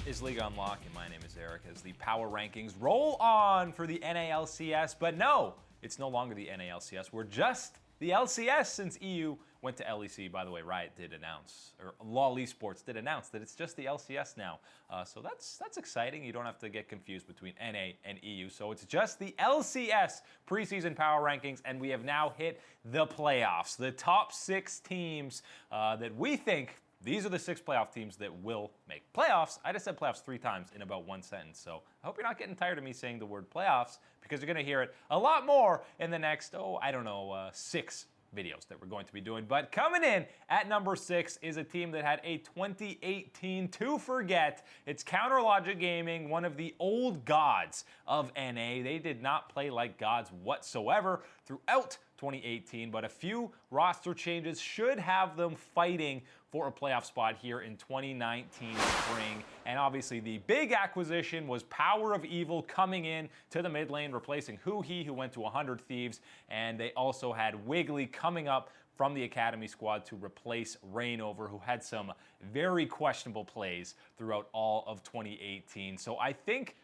is League Unlock, and my name is Eric, as the power rankings roll on for the NALCS. But no, it's no longer the NALCS. We're just the LCS since EU went to LEC. By the way, Riot did announce, or Lolesports did announce that it's just the LCS now. So that's exciting. You don't have to get confused between NA and EU. So it's just the LCS preseason power rankings, and we have now hit the playoffs. The top 6 teams that we think. These are the 6 playoff teams that will make playoffs. I just said playoffs 3 times in about 1 sentence, so I hope you're not getting tired of me saying the word playoffs, because you're going to hear it a lot more in the next, 6 videos that we're going to be doing. But coming in at number 6 is a team that had a 2018 to forget. It's Counter Logic Gaming, one of the old gods of NA. They did not play like gods whatsoever throughout 2018, but a few roster changes should have them fighting for a playoff spot here in 2019 spring. And obviously the big acquisition was Power of Evil coming in to the mid lane, replacing who went to 100 Thieves. And they also had Wiggly coming up from the Academy squad to replace Reignover, who had some very questionable plays throughout all of 2018. So I think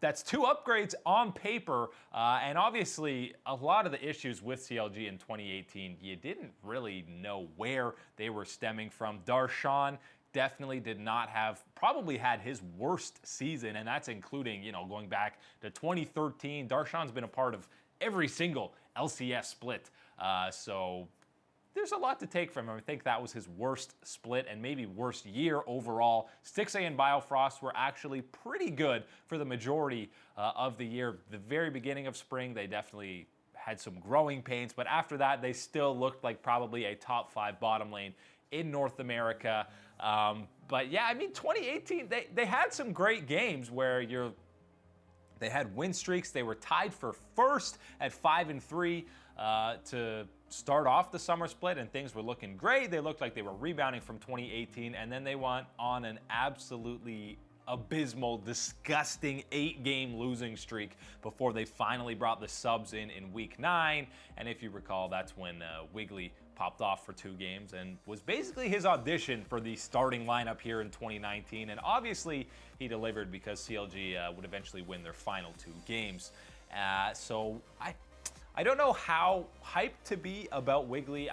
that's 2 upgrades on paper, and obviously a lot of the issues with CLG in 2018, you didn't really know where they were stemming from. Darshan definitely did not have, probably had his worst season, and that's including, going back to 2013. Darshan's been a part of every single LCS split, so there's a lot to take from him. I think that was his worst split and maybe worst year overall. Stixxay and Biofrost were actually pretty good for the majority of the year. The very beginning of spring, they definitely had some growing pains, but after that, they still looked like probably a top 5 bottom lane in North America. But yeah, 2018, they had some great games where they had win streaks. They were tied for first at 5-3 to start off the summer split, and things were looking great. They looked like they were rebounding from 2018, and then they went on an absolutely abysmal, disgusting 8-game losing streak before they finally brought the subs in week 9. And if you recall, that's when Wiggly popped off for 2 games and was basically his audition for the starting lineup here in 2019. And obviously he delivered, because CLG would eventually win their final 2 games. So I don't know how hyped to be about Wiggly.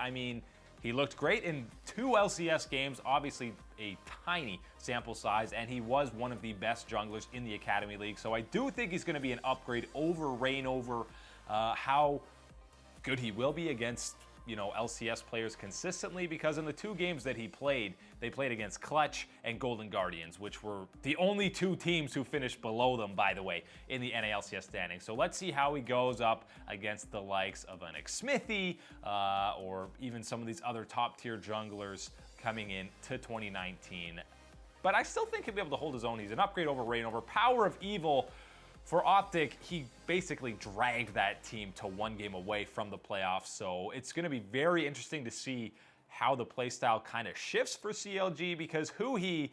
He looked great in 2 LCS games, obviously a tiny sample size, and he was one of the best junglers in the Academy League. So I do think he's going to be an upgrade over Reignover. How good he will be against LCS players consistently, because in the 2 games that they played against Clutch and Golden Guardians, which were the only 2 teams who finished below them, by the way, in the NALCS standings. So let's see how he goes up against the likes of an Smithy, or even some of these other top tier junglers coming in to 2019. But I still think he'll be able to hold his own. He's an upgrade over Reignover. Power of Evil. For Optic, he basically dragged that team to 1 game away from the playoffs, so it's going to be very interesting to see how the playstyle kind of shifts for CLG, because Huhi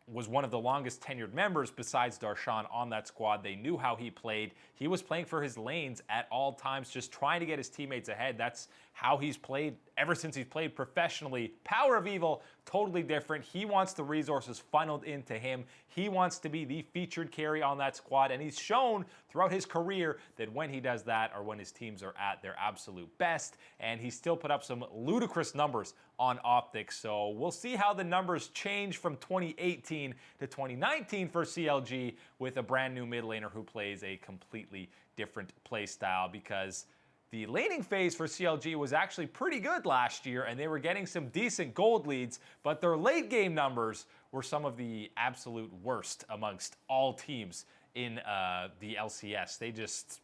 was one of the longest tenured members besides Darshan on that squad. They knew how he played. He was playing for his lanes at all times, just trying to get his teammates ahead. That's how he's played ever since he's played professionally. Power of Evil, totally different. He wants the resources funneled into him. He wants to be the featured carry on that squad, and he's shown throughout his career that when he does that, or when his teams are at their absolute best, and he still put up some ludicrous numbers on Optics. So we'll see how the numbers change from 2018 to 2019 for CLG with a brand new mid laner who plays a completely different play style, because the laning phase for CLG was actually pretty good last year, and they were getting some decent gold leads, but their late game numbers were some of the absolute worst amongst all teams in the LCS.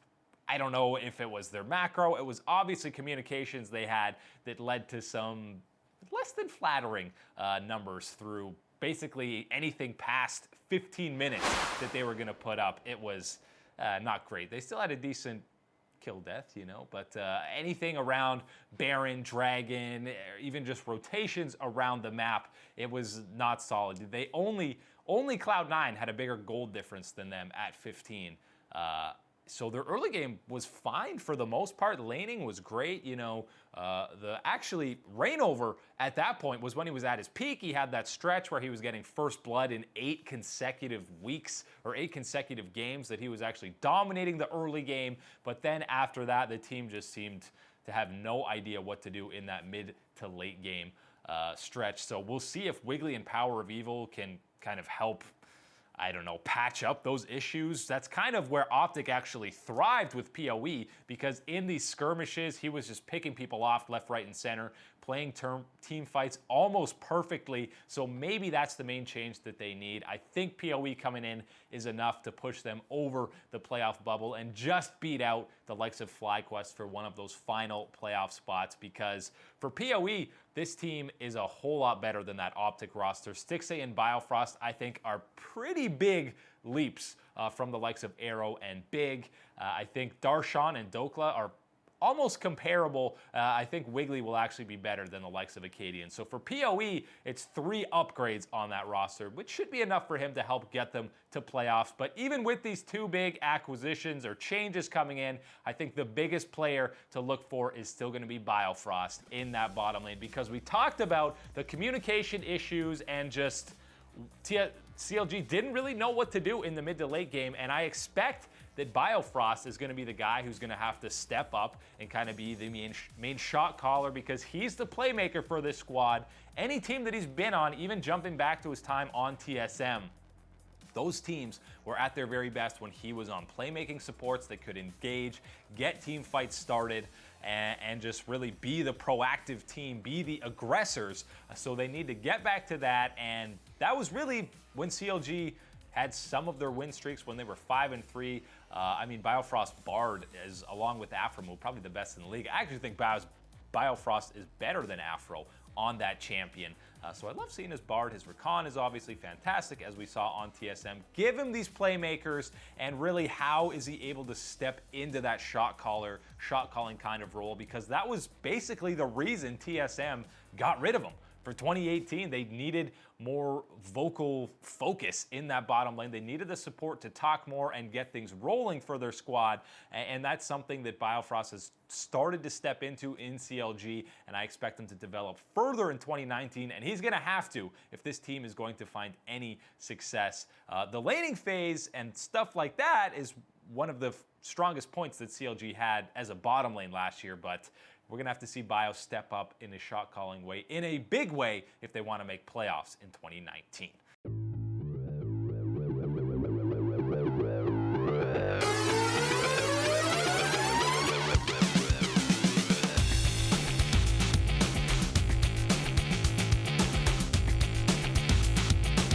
I don't know if it was their macro. It was obviously communications they had that led to some less than flattering numbers through basically anything past 15 minutes that they were going to put up. It was not great. They still had a decent kill death, but anything around Baron, Dragon, even just rotations around the map, it was not solid. Only Cloud9 had a bigger gold difference than them at 15. So their early game was fine for the most part. Laning was great. The actually Reignover at that point was when he was at his peak. He had that stretch where he was getting first blood in 8 consecutive weeks or 8 consecutive games that he was actually dominating the early game. But then after that, the team just seemed to have no idea what to do in that mid to late game stretch. So we'll see if Wiggly and Power of Evil can kind of help, I don't know, patch up those issues. That's kind of where Optic actually thrived with PoE, because in these skirmishes, he was just picking people off left, right, and center, playing team fights almost perfectly. So maybe that's the main change that they need. I think PoE coming in is enough to push them over the playoff bubble and just beat out the likes of FlyQuest for one of those final playoff spots, because for PoE, this team is a whole lot better than that Optic roster. Stixxay and Biofrost, I think, are pretty big leaps from the likes of Arrow and Big. I think Darshan and Dokla are almost comparable. I think Wiggly will actually be better than the likes of Acadian. So for PoE, it's 3 upgrades on that roster, which should be enough for him to help get them to playoffs. But even with these 2 big acquisitions or changes coming in, I think the biggest player to look for is still going to be Biofrost in that bottom lane, because we talked about the communication issues and just CLG didn't really know what to do in the mid to late game, and I expect that Biofrost is going to be the guy who's going to have to step up and kind of be the main shot caller, because he's the playmaker for this squad. Any team that he's been on, even jumping back to his time on TSM, those teams were at their very best when he was on playmaking supports that could engage, get team fights started, and just really be the proactive team, be the aggressors. So they need to get back to that, and that was really when CLG had some of their win streaks when they were 5-3. Biofrost Bard is, along with Afro, probably the best in the league. I actually think Biofrost is better than Afro on that champion. So I love seeing his Bard. His Rakan is obviously fantastic, as we saw on TSM. Give him these playmakers, and really, how is he able to step into that shot calling kind of role? Because that was basically the reason TSM got rid of him. For 2018, they needed more vocal focus in that bottom lane. They needed the support to talk more and get things rolling for their squad. And that's something that Biofrost has started to step into in CLG, and I expect him to develop further in 2019. And he's going to have to if this team is going to find any success. The laning phase and stuff like that is one of the strongest points that CLG had as a bottom lane last year, but we're going to have to see Bio step up in a shot-calling way, in a big way, if they want to make playoffs in 2019.